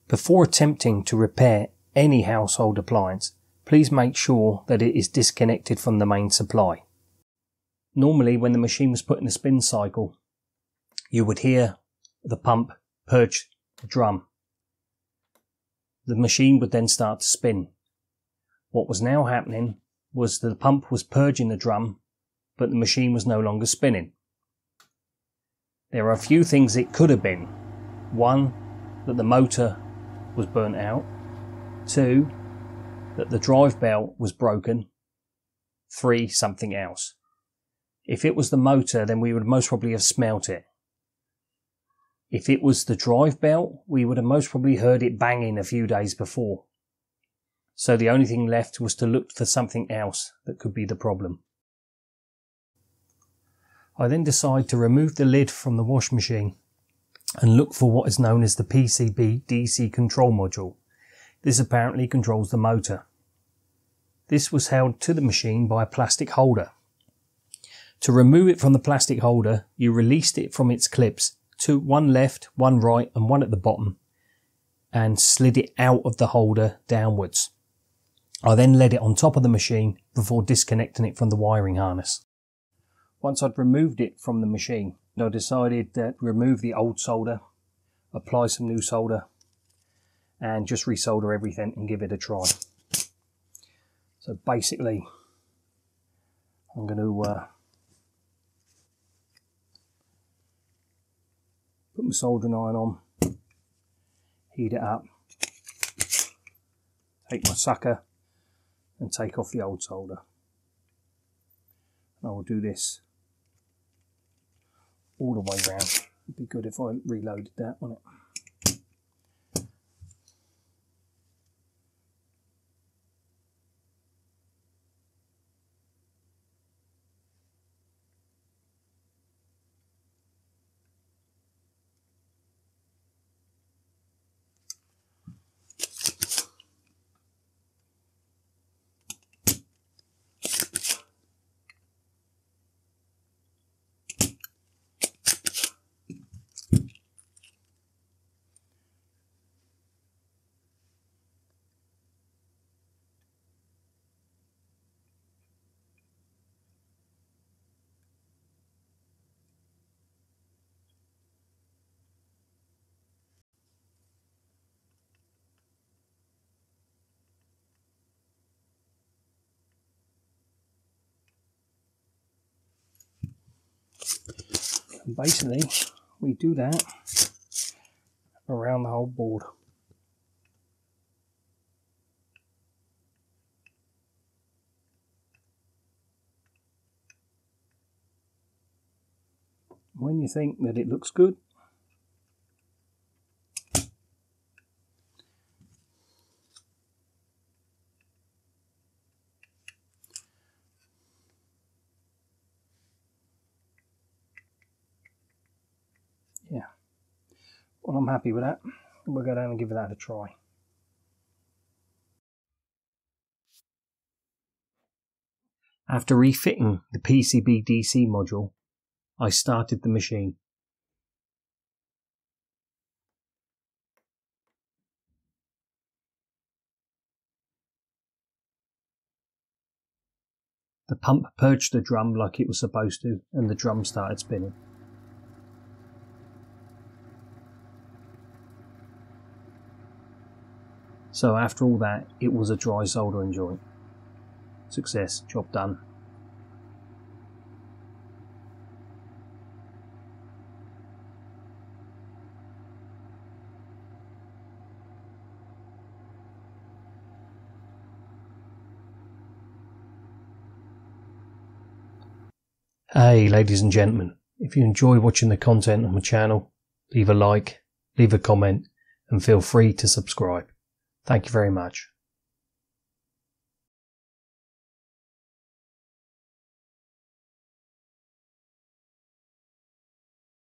Before attempting to repair any household appliance, please make sure that it is disconnected from the main supply. Normally, when the machine was put in a spin cycle, you would hear the pump purge the drum. The machine would then start to spin. What was now happening was the pump was purging the drum, but the machine was no longer spinning. There are a few things it could have been. One, that the motor was burnt out. Two, that the drive belt was broken. Three, something else. If it was the motor, then we would most probably have smelt it. If it was the drive belt, we would have most probably heard it banging a few days before. So the only thing left was to look for something else that could be the problem. I then decide to remove the lid from the wash machine and look for what is known as the PCB DC control module. This apparently controls the motor. This was held to the machine by a plastic holder. To remove it from the plastic holder, you released it from its clips, one left, one right and one at the bottom, and slid it out of the holder downwards. I then laid it on top of the machine before disconnecting it from the wiring harness. Once I'd removed it from the machine, I decided to remove the old solder, apply some new solder, and just resolder everything and give it a try. So basically, I'm going to put my soldering iron on, heat it up, take my sucker and take off the old solder. And I will do this all the way round. It'd be good if I reloaded that, wouldn't it? And basically, we do that around the whole board. When you think that it looks good, yeah, well, I'm happy with that. We'll go down and give that a try. After refitting the PCB DC module, I started the machine. The pump purged the drum like it was supposed to, and the drum started spinning. So after all that, it was a dry soldering joint. Success, job done. Hey ladies and gentlemen, if you enjoy watching the content on my channel, leave a like, leave a comment and feel free to subscribe. Thank you very much.